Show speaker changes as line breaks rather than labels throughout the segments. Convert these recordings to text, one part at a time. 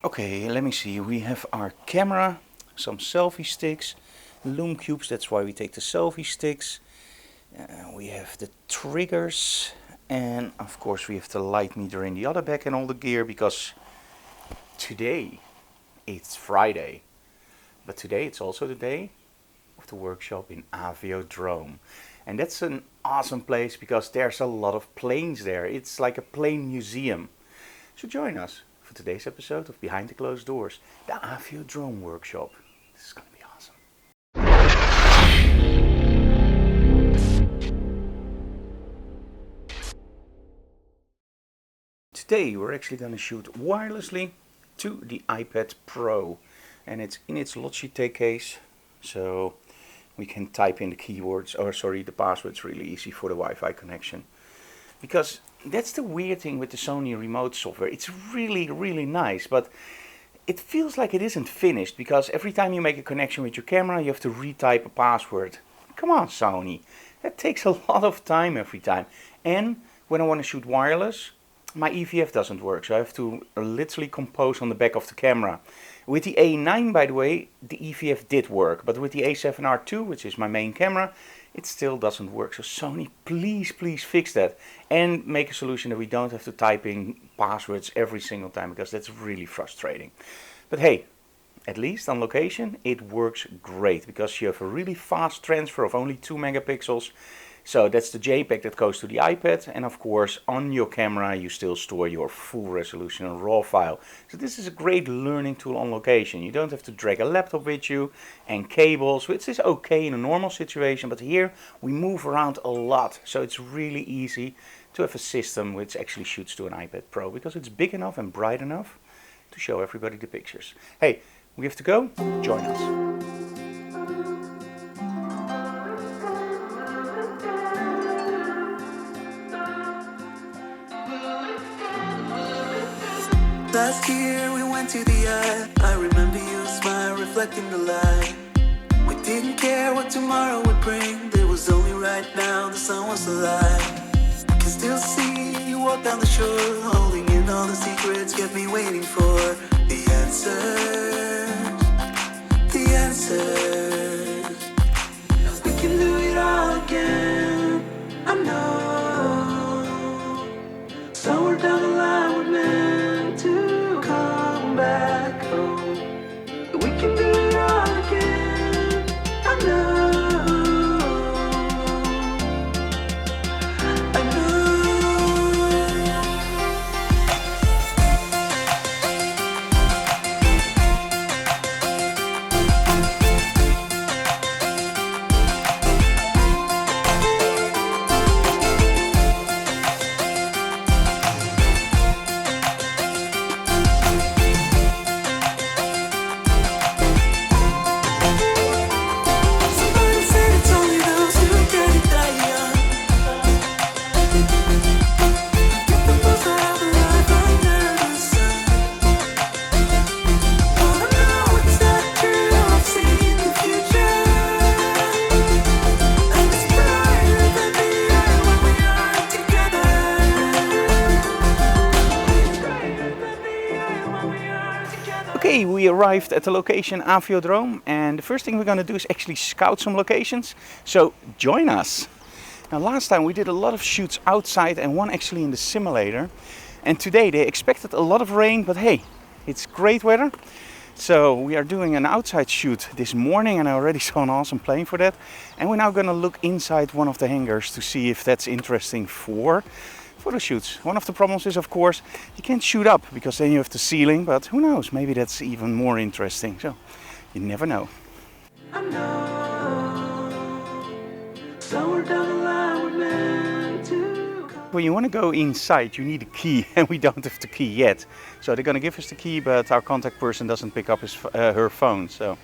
Okay, let me see. We have our camera, some selfie sticks, loom cubes, that's why we take the selfie sticks. We have the triggers, and of course we have the light meter in the other bag and all the gear, because today it's Friday. But today it's also the day of the workshop in Aviodrome. And that's an awesome place because there's a lot of planes there. It's like a plane museum. So join us for today's episode of Behind the Closed Doors, the Aviodrome workshop. This is going to be awesome. Today we're actually going to shoot wirelessly to the iPad Pro. And it's in its Logitech case, so we can type in the keywords, the passwords really easy for the Wi-Fi connection. Because that's the weird thing with the Sony remote software. It's really nice, but it feels like it isn't finished, because every time you make a connection with your camera, you have to retype a password. Come on, Sony. That takes a lot of time every time. And when I want to shoot wireless, my EVF doesn't work, so I have to literally compose on the back of the camera. With the A9, by the way, the EVF did work, but with the A7R II, which is my main camera, it still doesn't work. So Sony, please fix that and make a solution that we don't have to type in passwords every single time, because that's really frustrating. But hey, at least on location it works great, because you have a really fast transfer of only 2 megapixels. So that's the JPEG that goes to the iPad, and of course on your camera you still store your full resolution RAW file. So this is a great learning tool on location. You don't have to drag a laptop with you and cables, which is okay in a normal situation, but here we move around a lot. So it's really easy to have a system which actually shoots to an iPad Pro, because it's big enough and bright enough to show everybody the pictures. Hey, we have to go, join us.
Last year we went to the eye. I remember your smile reflecting the light. We didn't care what tomorrow would bring. There was only right now, the sun was alive. I can still see you walk down the shore, holding in all the secrets, kept me waiting for the answers. The answers. We can do it all again, I know. Somewhere down the line we're meant to come back home. We can do it all again, I know. I know.
Okay, we arrived at the location Aviodrome, and the first thing we're going to do is actually scout some locations. So join us. Now last time we did a lot of shoots outside and one actually in the simulator. And today they expected a lot of rain, but hey, it's great weather. So we are doing an outside shoot this morning, and I already saw an awesome plane for that. And we're now going to look inside one of the hangars to see if that's interesting for photo shoots. One of the problems is, of course, you can't shoot up because then you have the ceiling, but who knows, maybe that's even more interesting. So you never know.
I know. Somewhere down the line we're meant to come.
When you want to go inside, you need a key, and we don't have the key yet. So they're going to give us the key, but our contact person doesn't pick up her phone. So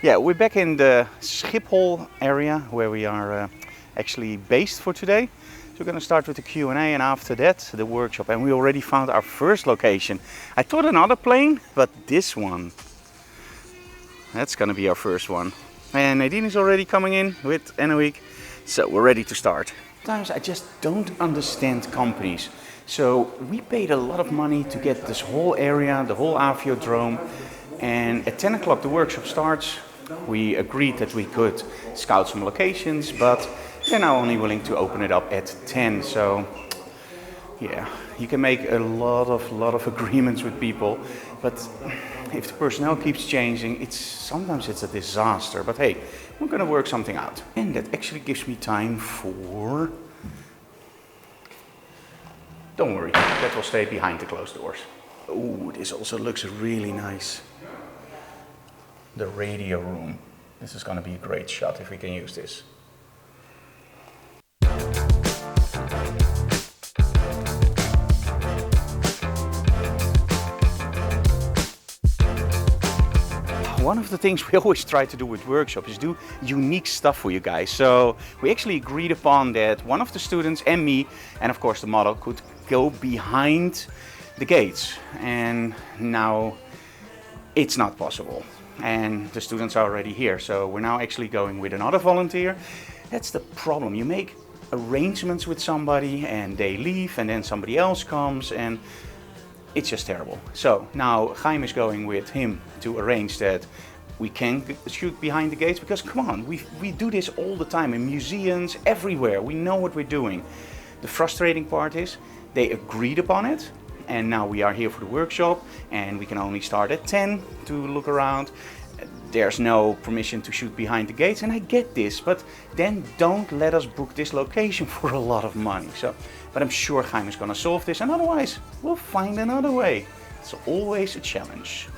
yeah, we're back in the Schiphol area where we are actually based for today. So we're going to start with the Q&A, and after that the workshop. And we already found our first location. I thought another plane, but this one. That's going to be our first one. And Nadine is already coming in with Enoweek. So we're ready to start. Sometimes I just don't understand companies. So we paid a lot of money to get this whole area, the whole Aviodrome, and at 10 o'clock the workshop starts. We agreed that we could scout some locations, but they're now only willing to open it up at 10. So yeah, you can make a lot of agreements with people, but if the personnel keeps changing, sometimes it's a disaster. But hey, we're gonna work something out. And that actually gives me time for... Don't worry, that will stay behind the closed doors. Ooh, this also looks really nice. The radio room. This is gonna be a great shot if we can use this. One of the things we always try to do with workshops is do unique stuff for you guys. So we actually agreed upon that one of the students and me, and of course the model, could go behind the gates. And now it's not possible. And the students are already here. So we're now actually going with another volunteer. That's the problem. You make arrangements with somebody and they leave and then somebody else comes and it's just terrible. So now Chaim is going with him to arrange that we can shoot behind the gates, because come on, we do this all the time in museums, everywhere. We know what we're doing. The frustrating part is they agreed upon it, and now we are here for the workshop and we can only start at 10 to look around. There's no permission to shoot behind the gates, and I get this, but then don't let us book this location for a lot of money. But I'm sure Chaim is gonna solve this, and otherwise we'll find another way. It's always a challenge.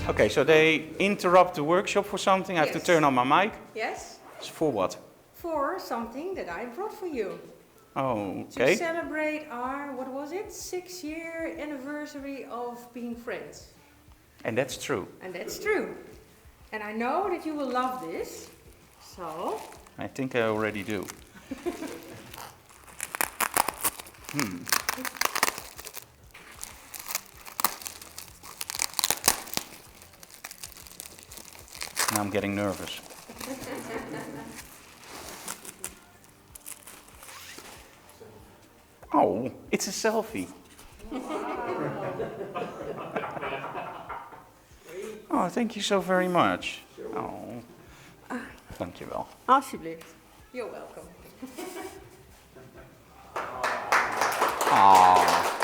Okay, so they interrupt the workshop for something. I have to turn on my mic.
Yes.
For what?
For something that I brought for you.
Oh, okay.
To celebrate our, what was it, 6-year anniversary of being friends.
And that's true.
And that's true. And I know that you will love this, so...
I think I already do. Now I'm getting nervous. Oh, it's a selfie. Oh, thank you so very much. Oh, dankjewel.
Alsjeblieft. You're welcome.
Oh.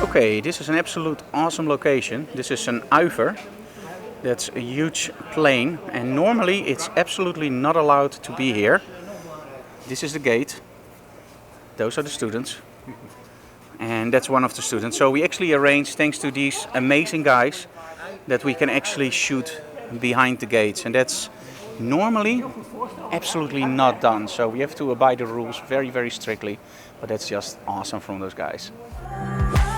Okay, this is an absolute awesome location. This is an Uiver. That's a huge plane, and normally it's absolutely not allowed to be here. this is the gate. Those are the students. And that's one of the students. So we actually arranged, thanks to these amazing guys, that we can actually shoot behind the gates. And that's normally absolutely not done. So we have to abide the rules very, very strictly. But that's just awesome from those guys.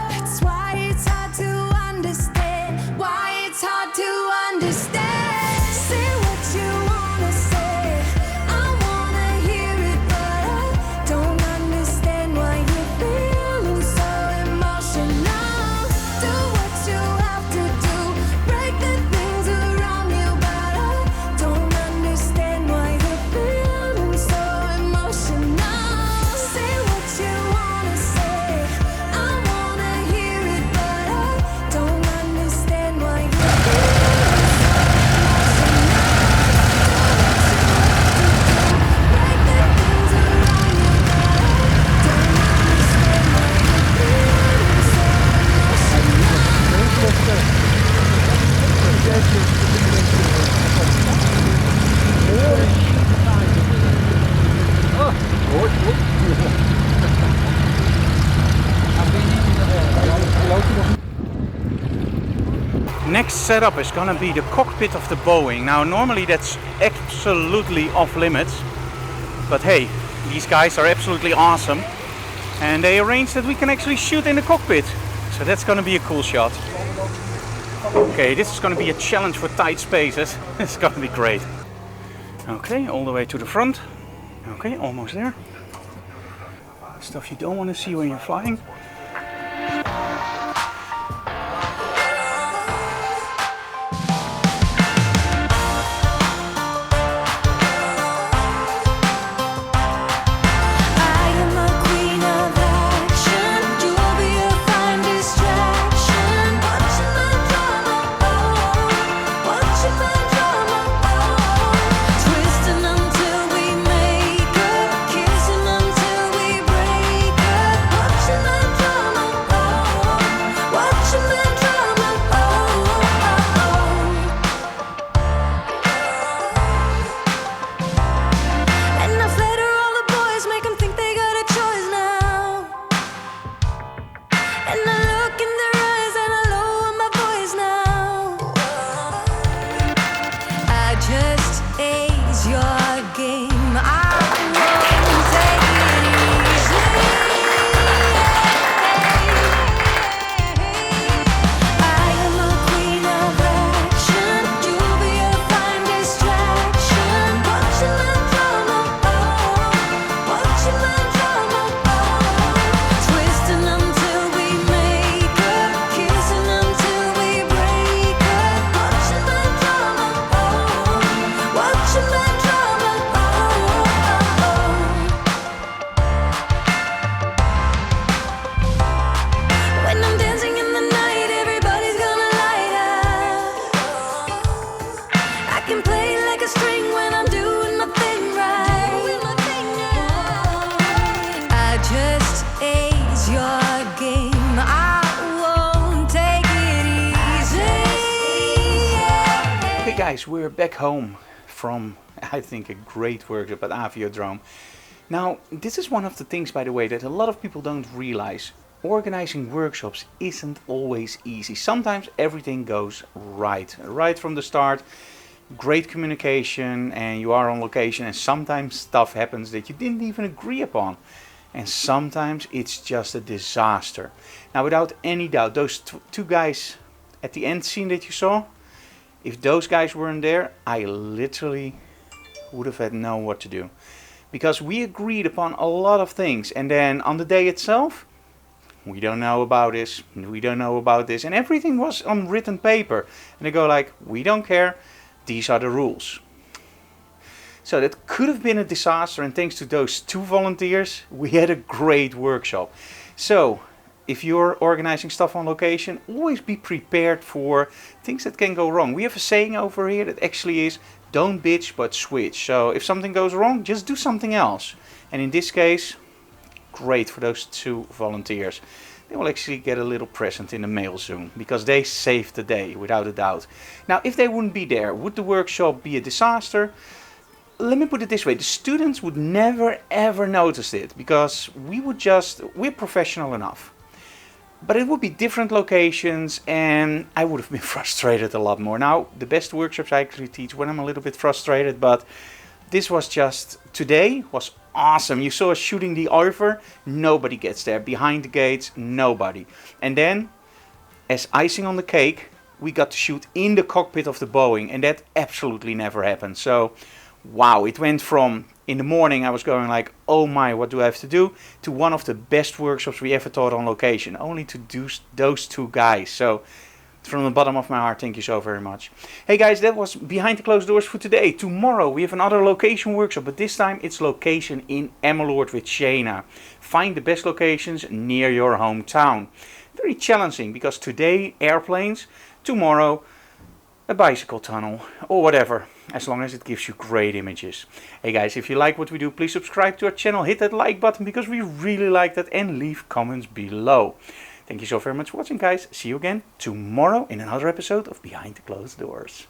That's why it's hard to understand. Why it's hard to understand. Say what you wanna say. I wanna hear it, but I don't understand why you're feeling so emotional. Do what you have to do. Break the things around you, but I don't understand why you're feeling so emotional. Say what you wanna say. I wanna hear it, but I don't understand why you're feeling so emotional. Do what you have to do. Break the things around you, but I don't understand why you're feeling so
Next setup is gonna be the cockpit of the Boeing. Now normally that's absolutely off limits, but hey, these guys are absolutely awesome and they arranged that we can actually shoot in the cockpit. So that's gonna be a cool shot. Okay, this is gonna be a challenge for tight spaces. It's gonna be great. Okay, all the way to the front. Okay, almost there. Stuff you don't want to see when you're flying.
I am a queen of action. You'll be a fine distraction. Watching my drama, watching my drama, twisting until we make up, kissing until we break up. Watching my drama, watching my drama. And I flatter all the boys, make them think they got a choice now. And I look in their eyes and I lower my voice now. I just ace your game. I won't take it easy. I am a queen of action. You'll be a fine distraction. Watching my drama, watching my drama, twisting until we make up, kissing until we break up. Watching my drama, watching my drama. When I'm dancing in the night, everybody's gonna light up. I can play like a string when I'm doing my thing right. I just ace your game. I won't take it easy.
Okay guys, we're back home from, I think, a great workshop at Aviodrome. Now, this is one of the things, by the way, that a lot of people don't realize. Organizing workshops isn't always easy. Sometimes everything goes right from the start. Great communication and you are on location, and sometimes stuff happens that you didn't even agree upon. And sometimes it's just a disaster. Now, without any doubt, those two guys at the end scene that you saw, if those guys weren't there, I literally would have had known what to do. Because we agreed upon a lot of things, and then on the day itself, we don't know about this, we don't know about this, and everything was on written paper. And they go like, we don't care, these are the rules. So that could have been a disaster, and thanks to those two volunteers, we had a great workshop. So if you're organizing stuff on location, always be prepared for things that can go wrong. We have a saying over here that actually is, don't bitch but switch. So if something goes wrong, just do something else. And in this case, great for those two volunteers. They will actually get a little present in the mail soon, because they saved the day, without a doubt. Now, if they wouldn't be there, would the workshop be a disaster? let me put it this way, the students would never ever notice it because we're professional enough. But it would be different locations and I would have been frustrated a lot more. Now, the best workshops I actually teach when I'm a little bit frustrated, but this was just, today was awesome. You saw us shooting the over, nobody gets there. Behind the gates, nobody. And then, as icing on the cake, we got to shoot in the cockpit of the Boeing, and that absolutely never happened. So, wow, it went from, in the morning I was going like, oh my, what do I have to do? To one of the best workshops we ever taught on location, only to do those two guys. So, from the bottom of my heart, thank you so very much. Hey guys, that was Behind the Closed Doors for today. Tomorrow we have another location workshop, but this time it's location in Emmeloord with Shana. Find the best locations near your hometown. Very challenging because today airplanes, tomorrow a bicycle tunnel or whatever, as long as it gives you great images. Hey guys, if you like what we do, please subscribe to our channel, hit that like button because we really like that, and leave comments below. Thank you so very much for watching, guys. See you again tomorrow in another episode of Behind the Closed Doors.